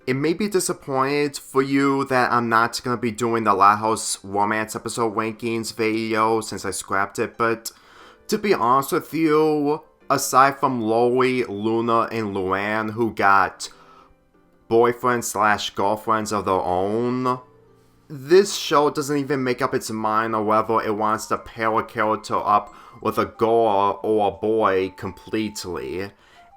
it may be disappointed for you that I'm not going to be doing the Lighthouse Romance episode rankings video since I scrapped it, but to be honest with you, aside from Loli, Luna, and Luann, who got boyfriends/girlfriends of their own, this show doesn't even make up its mind on whether it wants to pair a character up with a girl or a boy completely.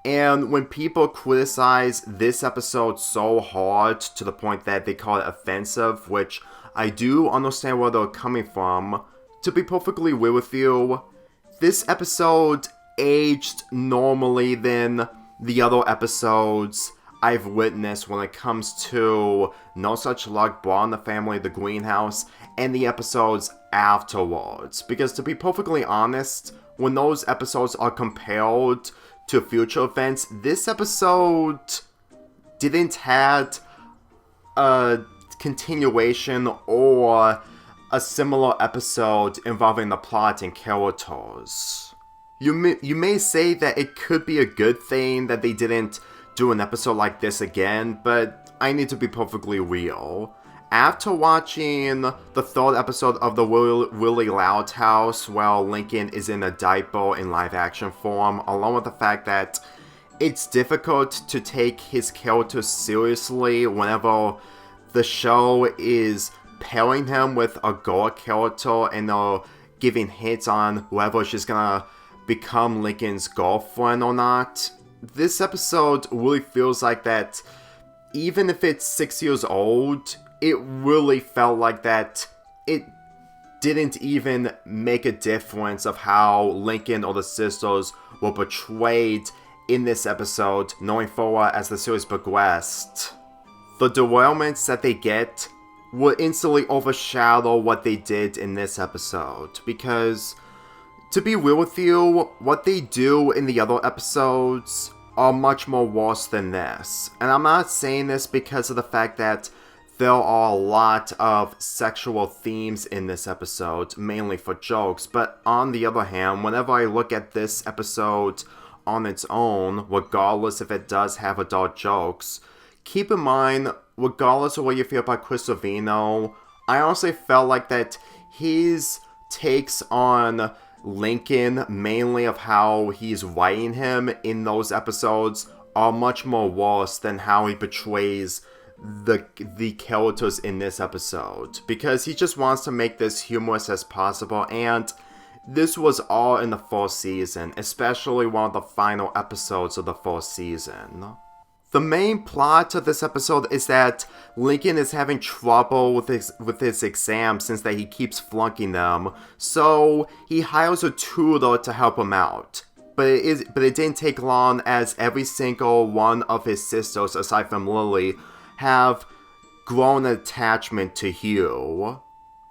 And when people criticize this episode so hard to the point that they call it offensive, which I do understand where they're coming from, to be perfectly real with you, this episode aged normally than the other episodes I've witnessed when it comes to No Such Luck, Brawl in the Family, The Greenhouse, and the episodes afterwards. Because to be perfectly honest, when those episodes are compared to future events, this episode didn't have a continuation or a similar episode involving the plot and characters. You may say that it could be a good thing that they didn't do an episode like this again, but I need to be perfectly real. After watching the third episode of the Really Loud House, while Lincoln is in a diaper in live action form, along with the fact that it's difficult to take his character seriously whenever the show is pairing him with a girl character and they're giving hints on whether she's gonna become Lincoln's girlfriend or not. This episode really feels like that, even if it's 6 years old, it really felt like that it didn't even make a difference of how Lincoln or the sisters were portrayed in this episode, knowing forward as the series progressed. The derailments that they get will instantly overshadow what they did in this episode, because to be real with you, what they do in the other episodes are much more worse than this. And I'm not saying this because of the fact that there are a lot of sexual themes in this episode, mainly for jokes, but on the other hand, whenever I look at this episode on its own, regardless if it does have adult jokes, keep in mind, regardless of what you feel about Chris Savino, I honestly felt like that his takes on Lincoln, mainly of how he's writing him in those episodes, are much more worse than how he portrays the characters in this episode, because he just wants to make this humorous as possible, and this was all in the first season, especially one of the final episodes of the first season. The main plot of this episode is that Lincoln is having trouble with his exams since that he keeps flunking them, so he hires a tutor to help him out. But it didn't take long, as every single one of his sisters, aside from Lily, have grown an attachment to Hugh.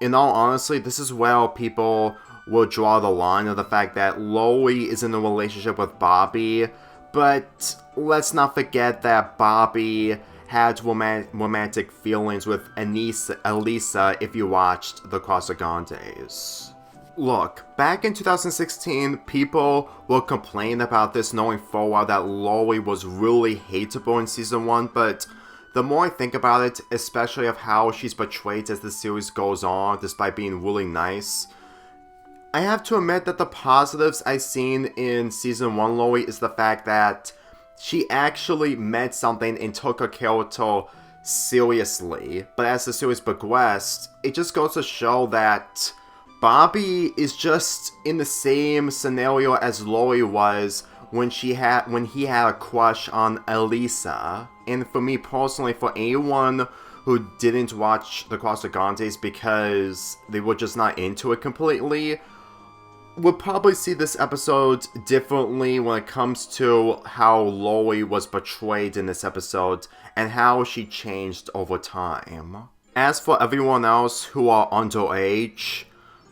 In all honesty, this is where people will draw the line of the fact that Lily is in a relationship with Bobby, but let's not forget that Bobby had romantic feelings with Elisa if you watched The Casagrande. Look, back in 2016, people will complain about this, knowing full well that Loli was really hateable in season 1, but the more I think about it, especially of how she's portrayed as the series goes on, despite being really nice, I have to admit that the positives I've seen in season 1 Loli is the fact that she actually meant something and took her character seriously. But as the series progressed, it just goes to show that Bobby is just in the same scenario as Lori was when he had a crush on Elisa. And for me personally, for anyone who didn't watch The Casagrande because they were just not into it completely, would probably see this episode differently when it comes to how Lori was portrayed in this episode and how she changed over time. As for everyone else who are underage,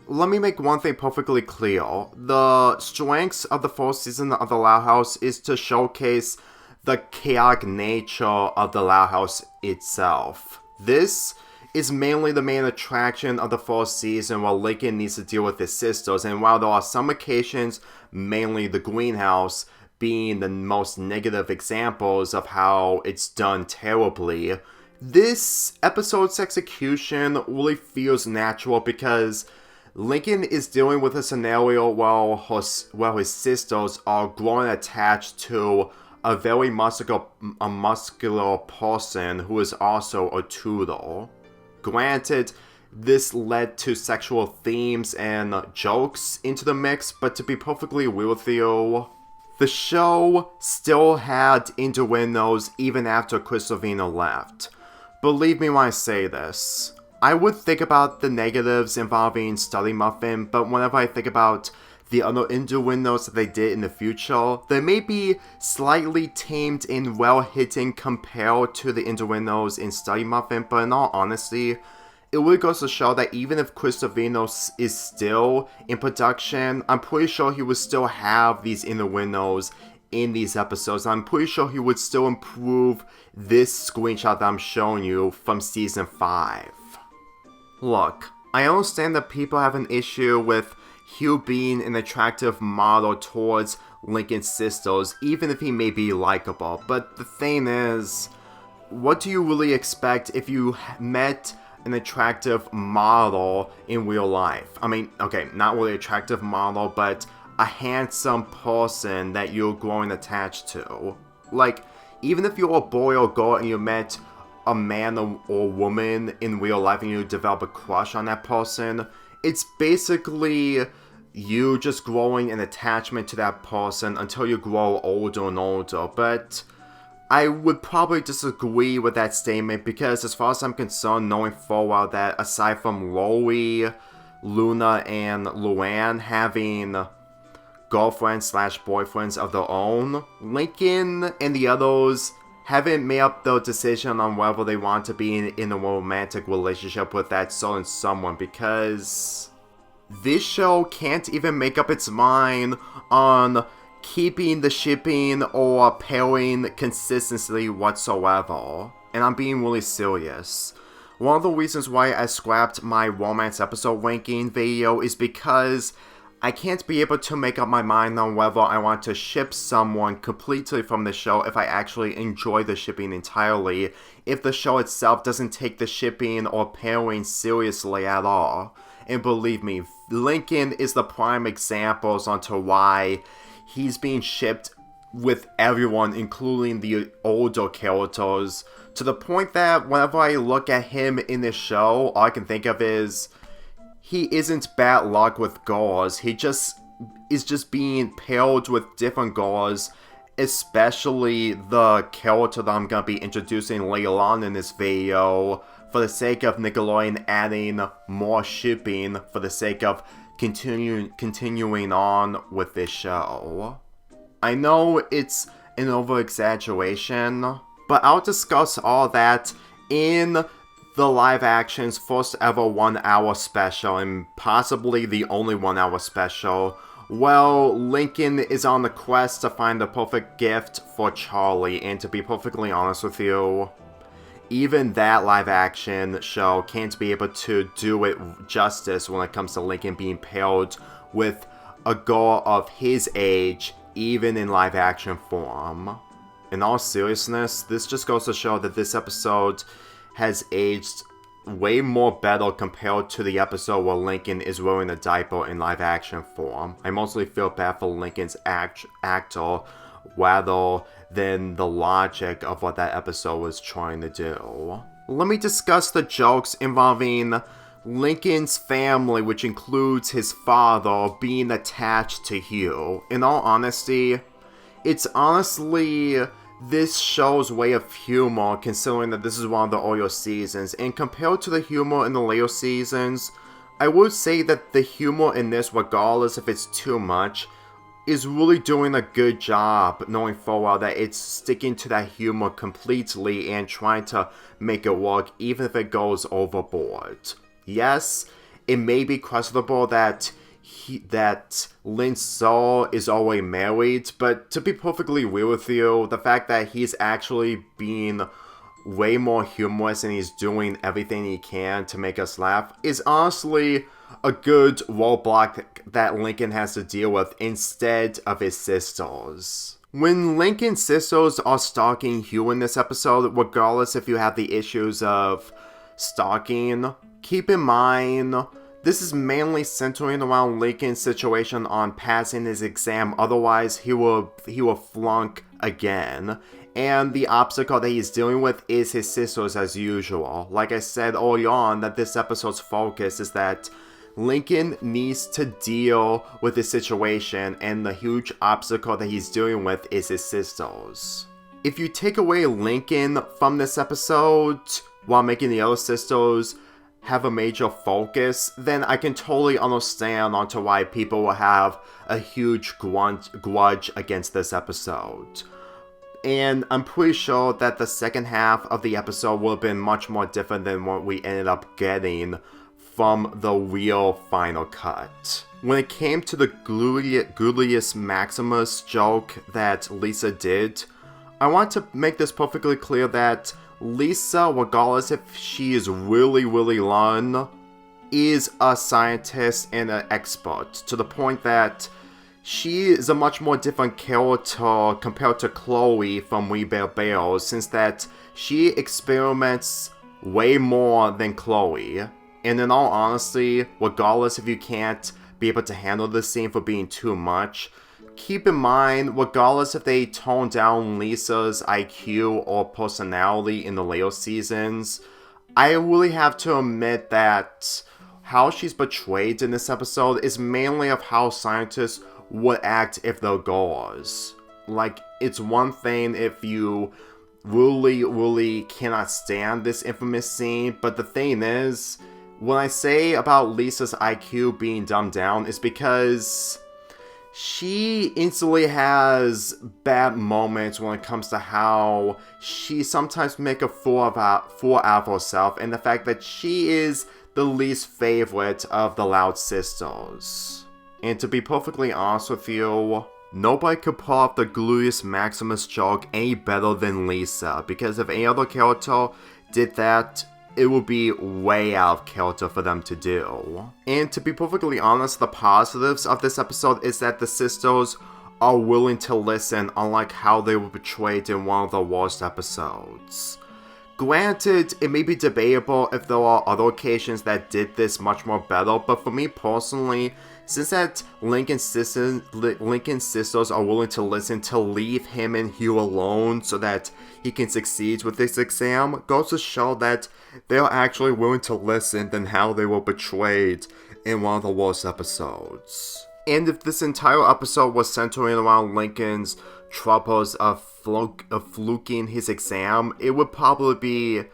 let me make one thing perfectly clear. The strengths of the first season of The Loud House is to showcase the chaotic nature of The Loud House itself. This is mainly the main attraction of the first season, while Lincoln needs to deal with his sisters, and while there are some occasions, mainly the greenhouse, being the most negative examples of how it's done terribly, this episode's execution really feels natural because Lincoln is dealing with a scenario while his sisters are growing attached to a very muscular person who is also a Tudor. Granted, this led to sexual themes and jokes into the mix, but to be perfectly real with you, the show still had innuendos even after Chris Savino left. Believe me when I say this. I would think about the negatives involving Study Muffin, but whenever I think about the other innuendos that they did in the future, they may be slightly tamed and well-hitting compared to the innuendos in Study Muffin, but in all honesty, it really goes to show that even if Chris Savino is still in production, I'm pretty sure he would still have these innuendos in these episodes. I'm pretty sure he would still improve this screenshot that I'm showing you from Season 5. Look, I understand that people have an issue with Hugh being an attractive model towards Lincoln's sisters, even if he may be likable, but the thing is, what do you really expect if you met an attractive model in real life? I mean, okay, not really attractive model, but a handsome person that you're growing attached to. Like, even if you're a boy or girl and you met a man or woman in real life and you develop a crush on that person, it's basically you just growing an attachment to that person until you grow older and older. But I would probably disagree with that statement because as far as I'm concerned, knowing full well that aside from Lori, Luna, and Luann having girlfriends/boyfriends of their own, Lincoln and the others haven't made up their decision on whether they want to be in a romantic relationship with that certain someone, because this show can't even make up its mind on keeping the shipping or pairing consistency whatsoever. And I'm being really serious. One of the reasons why I scrapped my romance episode ranking video is because I can't be able to make up my mind on whether I want to ship someone completely from the show if I actually enjoy the shipping entirely, if the show itself doesn't take the shipping or pairing seriously at all. And believe me, Lincoln is the prime example onto why he's being shipped with everyone, including the older characters, to the point that whenever I look at him in this show, all I can think of is he isn't bad luck with girls. He is just being paired with different girls, especially the character that I'm going to be introducing later on in this video, for the sake of Nickelodeon adding more shipping, for the sake of continuing on with this show. I know it's an over-exaggeration, but I'll discuss all that in the live action's first ever 1 hour special, and possibly the only 1 hour special. Well, Lincoln is on the quest to find the perfect gift for Charlie, and to be perfectly honest with you, even that live action show can't be able to do it justice when it comes to Lincoln being paired with a girl of his age, even in live action form. In all seriousness, this just goes to show that this episode has aged way more better compared to the episode where Lincoln is wearing a diaper in live action form. I mostly feel bad for Lincoln's actor rather than the logic of what that episode was trying to do. Let me discuss the jokes involving Lincoln's family, which includes his father being attached to Hugh. In all honesty, it's honestly this show's way of humor, considering that this is one of the earlier seasons, and compared to the humor in the later seasons, I would say that the humor in this, regardless if it's too much, is really doing a good job, knowing full well that it's sticking to that humor completely and trying to make it work, even if it goes overboard. Yes, it may be questionable that Lin Saul is already married, but to be perfectly real with you, the fact that he's actually being way more humorous and he's doing everything he can to make us laugh is honestly a good roadblock that Lincoln has to deal with instead of his sisters. When Lincoln's sisters are stalking Hugh in this episode, regardless if you have the issues of stalking, keep in mind this is mainly centering around Lincoln's situation on passing his exam, otherwise he will flunk again. And the obstacle that he's dealing with is his sisters as usual. Like I said early on, that this episode's focus is that Lincoln needs to deal with his situation, and the huge obstacle that he's dealing with is his sisters. If you take away Lincoln from this episode, while making the other sisters have a major focus, then I can totally understand onto why people will have a huge grudge against this episode. And I'm pretty sure that the second half of the episode would have been much more different than what we ended up getting from the real final cut. When it came to the Gluteus Maximus joke that Lisa did, I want to make this perfectly clear that Lisa, regardless if she is really learned, is a scientist and an expert, to the point that she is a much more different character compared to Chloe from We Bare Bears, since that she experiments way more than Chloe. And in all honesty, regardless if you can't be able to handle this scene for being too much, keep in mind, regardless if they tone down Lisa's IQ or personality in the later seasons, I really have to admit that how she's portrayed in this episode is mainly of how scientists would act if they're goers. Like, it's one thing if you really cannot stand this infamous scene, but the thing is, when I say about Lisa's IQ being dumbed down, is because she instantly has bad moments when it comes to how she sometimes make a fool out of herself, and the fact that she is the least favorite of the Loud sisters. And to be perfectly honest with you, nobody could pull off the Gluteus Maximus joke any better than Lisa, because if any other character did that, it would be way out of character for them to do. And to be perfectly honest, the positives of this episode is that the sisters are willing to listen, unlike how they were portrayed in one of the worst episodes. Granted, it may be debatable if there are other occasions that did this much more better, but for me personally, since that Lincoln's sisters are willing to listen to leave him and Hugh alone so that he can succeed with this exam, goes to show that they're actually willing to listen than how they were portrayed in one of the worst episodes. And if this entire episode was centering around Lincoln's troubles of fluking his exam, it would probably be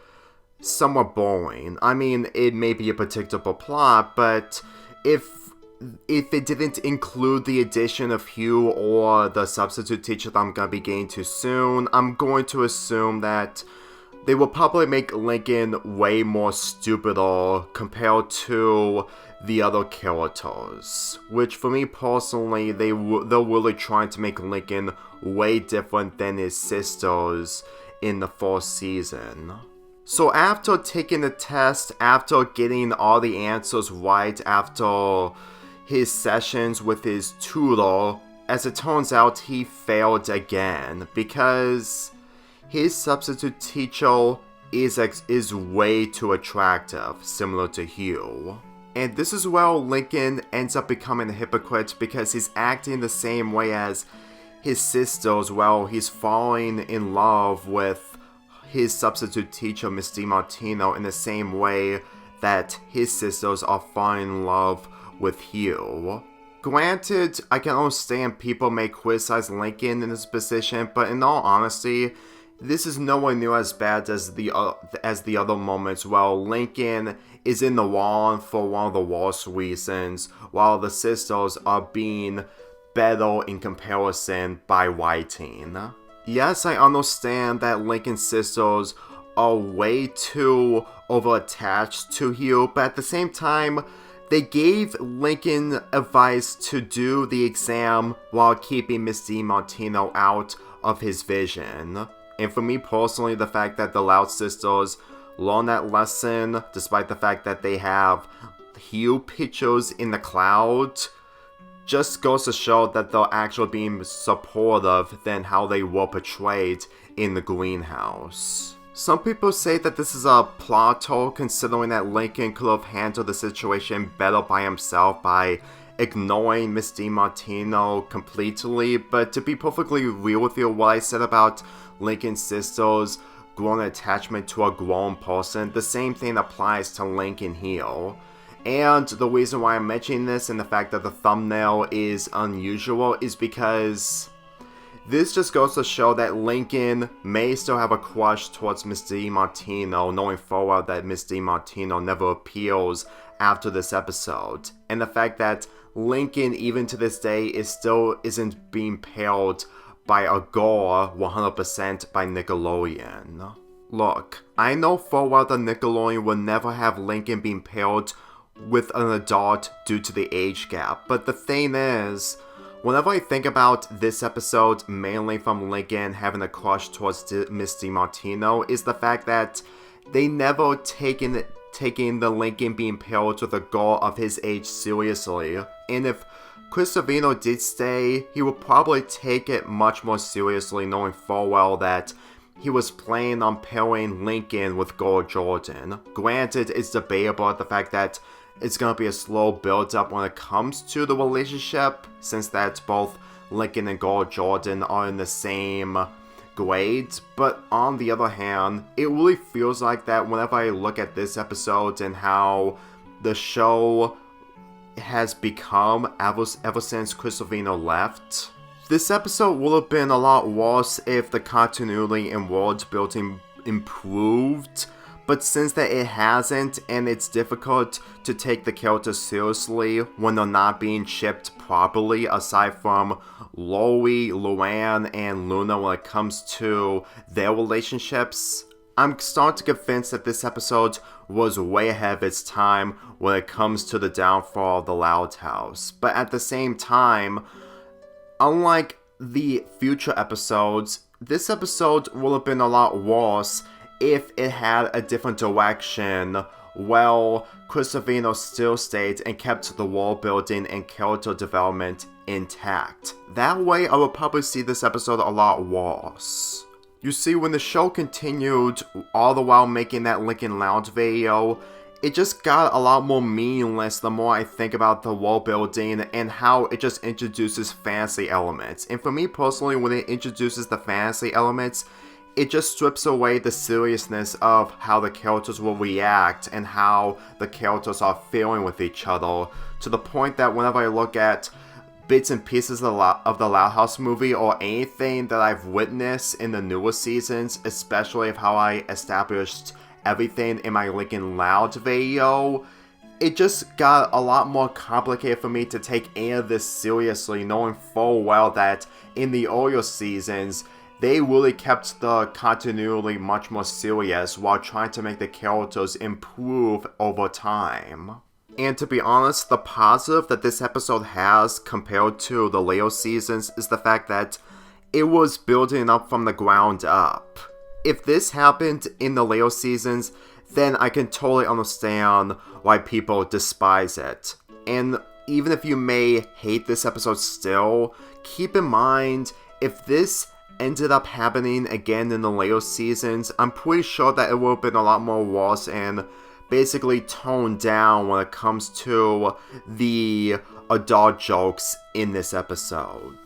somewhat boring. I mean, it may be a predictable plot, but if it didn't include the addition of Hugh or the substitute teacher that I'm going to be getting to soon, I'm going to assume that they will probably make Lincoln way more stupider compared to the other characters. Which, for me personally, they're really trying to make Lincoln way different than his sisters in the first season. So after taking the test, after getting all the answers right, after his sessions with his tutor, as it turns out, he failed again, because his substitute teacher is way too attractive, similar to Hugh. And this is where Lincoln ends up becoming a hypocrite, because he's acting the same way as his sisters while he's falling in love with his substitute teacher, Miss DiMartino, in the same way that his sisters are falling in love with Hugh. Granted, I can understand people may criticize Lincoln in this position, but in all honesty, this is nowhere near as bad as the other moments where Lincoln is in the wrong for one of the worst reasons, while the sisters are being better in comparison by writing. Yes, I understand that Lincoln's sisters are way too over-attached to Hugh, but at the same time, they gave Lincoln advice to do the exam while keeping Miss DiMartino out of his vision. And for me personally, the fact that the Loud sisters learn that lesson, despite the fact that they have Hugh pictures in the cloud, just goes to show that they're actually being supportive than how they were portrayed in the greenhouse. Some people say that this is a plot hole, considering that Lincoln could have handled the situation better by himself by ignoring Miss DiMartino completely, but to be perfectly real with you, what I said about Lincoln's sister's grown attachment to a grown person, the same thing applies to Lincoln here. And the reason why I'm mentioning this and the fact that the thumbnail is unusual is because this just goes to show that Lincoln may still have a crush towards Miss DiMartino, knowing full well that Miss DiMartino never appeals after this episode. And the fact that Lincoln, even to this day, isn't being paired by a girl 100% by Nickelodeon. Look, I know full well that Nickelodeon would never have Lincoln being paired with an adult due to the age gap, but the thing is, whenever I think about this episode, mainly from Lincoln having a crush towards Miss DiMartino, is the fact that they never taking the Lincoln being paired with a girl of his age seriously, and if Chris Savino did stay, he would probably take it much more seriously, knowing full well that he was planning on pairing Lincoln with Girl Jordan. Granted, it's debatable the fact that it's gonna be a slow build-up when it comes to the relationship, since that both Lincoln and Girl Jordan are in the same grade, but on the other hand, it really feels like that whenever I look at this episode and how the show has become ever since Chris Savino left. This episode would have been a lot worse if the continuity and world building improved, but since that it hasn't, and it's difficult to take the characters seriously when they're not being shipped properly, aside from Loie, Luann, and Luna when it comes to their relationships, I'm starting to get convinced that this episode was way ahead of its time when it comes to the downfall of the Loud House. But at the same time, unlike the future episodes, this episode would have been a lot worse if it had a different direction. Well, Chris Savino still stayed and kept the world building and character development intact. That way, I would probably see this episode a lot worse. You see, when the show continued, all the while making that Lincoln Lounge video, it just got a lot more meaningless the more I think about the world building and how it just introduces fantasy elements. And for me personally, when it introduces the fantasy elements, it just strips away the seriousness of how the characters will react and how the characters are feeling with each other, to the point that whenever I look at bits and pieces of the Loud House movie or anything that I've witnessed in the newer seasons, especially of how I established everything in my Lincoln Loud video, it just got a lot more complicated for me to take any of this seriously, knowing full well that in the earlier seasons, they really kept the continuity much more serious while trying to make the characters improve over time. And to be honest, the positive that this episode has compared to the later seasons is the fact that it was building up from the ground up. If this happened in the later seasons, then I can totally understand why people despise it. And even if you may hate this episode still, keep in mind, if this ended up happening again in the later seasons, I'm pretty sure that it would have been a lot more worse and basically toned down when it comes to the adult jokes in this episode.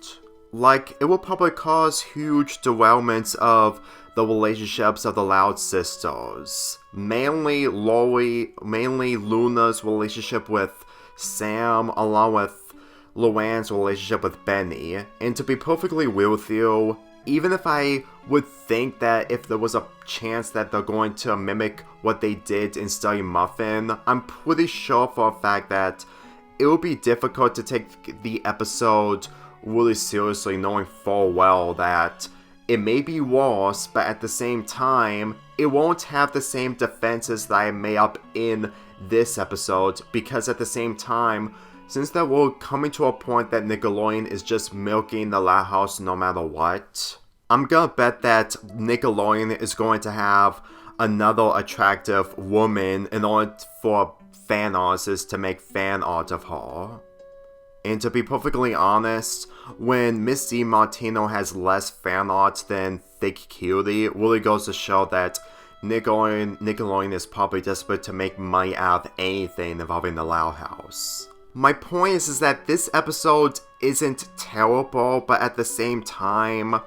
Like, it will probably cause huge derailments of the relationships of the Loud sisters. Mainly Luna's relationship with Sam, along with Luann's relationship with Benny. And to be perfectly real with you, even if I would think that if there was a chance that they're going to mimic what they did in Study Muffin, I'm pretty sure for a fact that it would be difficult to take the episode really seriously, knowing full well that it may be worse, but at the same time, it won't have the same defenses that I made up in this episode, because at the same time, since that we're coming to a point that Nickelodeon is just milking the Loud House no matter what, I'm gonna bet that Nickelodeon is going to have another attractive woman in order for fan artists to make fan art of her. And to be perfectly honest, when Miss DiMartino has less fan art than Thick Cutie, it really goes to show that Nickelodeon is probably desperate to make money out of anything involving the Loud House. My point is that this episode isn't terrible, but at the same time,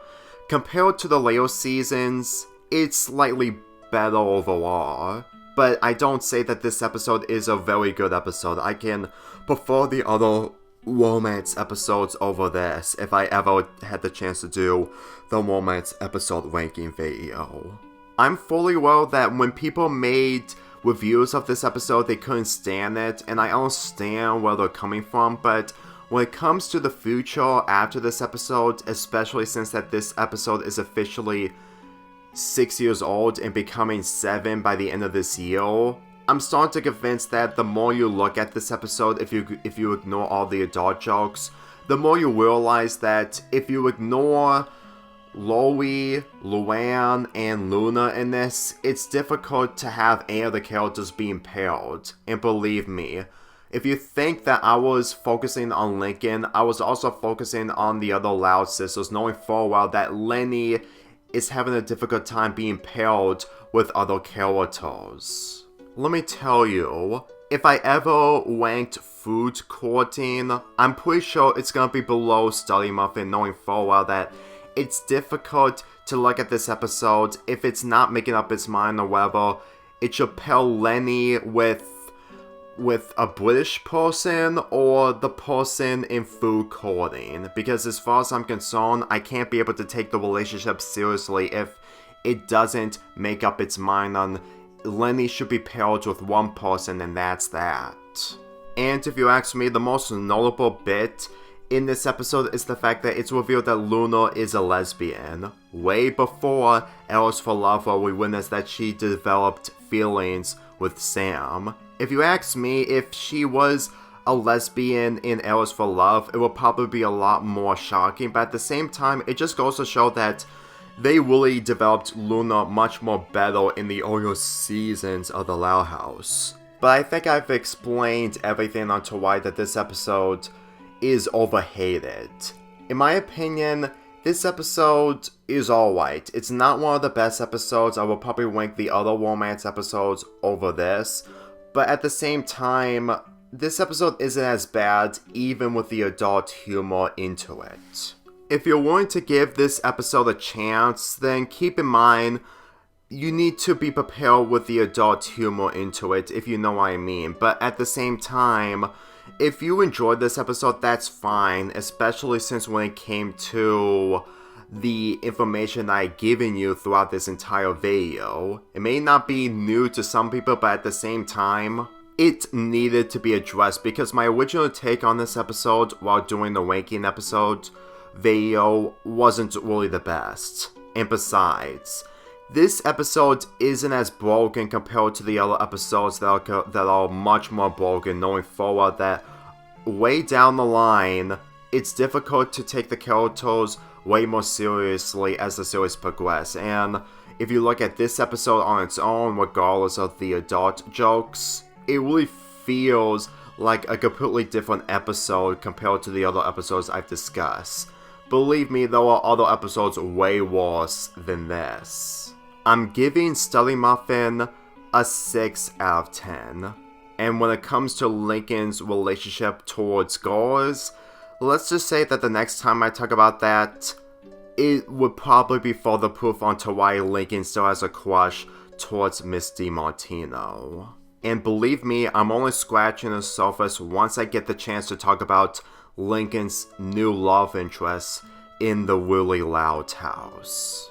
compared to the later seasons, it's slightly better overall. But I don't say that this episode is a very good episode. I can prefer the other romance episodes over this if I ever had the chance to do the romance episode ranking video. I'm fully aware that when people made reviews of this episode, they couldn't stand it, and I understand where they're coming from, but when it comes to the future after this episode, especially since that this episode is officially 6 years old and becoming 7 by the end of this year, I'm starting to convinced that the more you look at this episode, if you ignore all the adult jokes, the more you realize that if you ignore Loie, Luann, and Luna in this, it's difficult to have any of the characters be impaired. And believe me, if you think that I was focusing on Lincoln, I was also focusing on the other Loud sisters, knowing full well that Lenny is having a difficult time being paired with other characters. Let me tell you, if I ever ranked food courting, I'm pretty sure it's gonna be below Study Muffin, knowing full well that it's difficult to look at this episode if it's not making up its mind or whether it should pair Lenny with a British person or the person in food courting. Because as far as I'm concerned, I can't be able to take the relationship seriously if it doesn't make up its mind on Lenny should be paired with one person, and that's that. And if you ask me, the most notable bit in this episode is the fact that it's revealed that Luna is a lesbian. Way before Alice for Love, where we witnessed that she developed feelings with Sam. If you ask me, if she was a lesbian in Alice for Love, it would probably be a lot more shocking, but at the same time, it just goes to show that they really developed Luna much more better in the earlier seasons of the Loud House. But I think I've explained everything onto why that this episode is overhated. In my opinion, this episode is alright. It's not one of the best episodes. I will probably rank the other romance episodes over this. But at the same time, this episode isn't as bad even with the adult humor into it. If you're willing to give this episode a chance, then keep in mind, you need to be prepared with the adult humor into it, if you know what I mean. But at the same time, if you enjoyed this episode, that's fine, especially since when it came to the information I've given you throughout this entire video. It may not be new to some people, but at the same time, it needed to be addressed because my original take on this episode while doing the ranking episode video wasn't really the best. And besides, this episode isn't as broken compared to the other episodes that are much more broken, knowing forward that way down the line, it's difficult to take the characters way more seriously as the series progresses. And if you look at this episode on its own, regardless of the adult jokes, it really feels like a completely different episode compared to the other episodes I've discussed. Believe me, there are other episodes way worse than this. I'm giving Study Muffin a 6 out of 10. And when it comes to Lincoln's relationship towards girls, let's just say that the next time I talk about that, it would probably be further proof onto why Lincoln still has a crush towards Miss DiMartino. And believe me, I'm only scratching the surface once I get the chance to talk about Lincoln's new love interest in the really Loud House.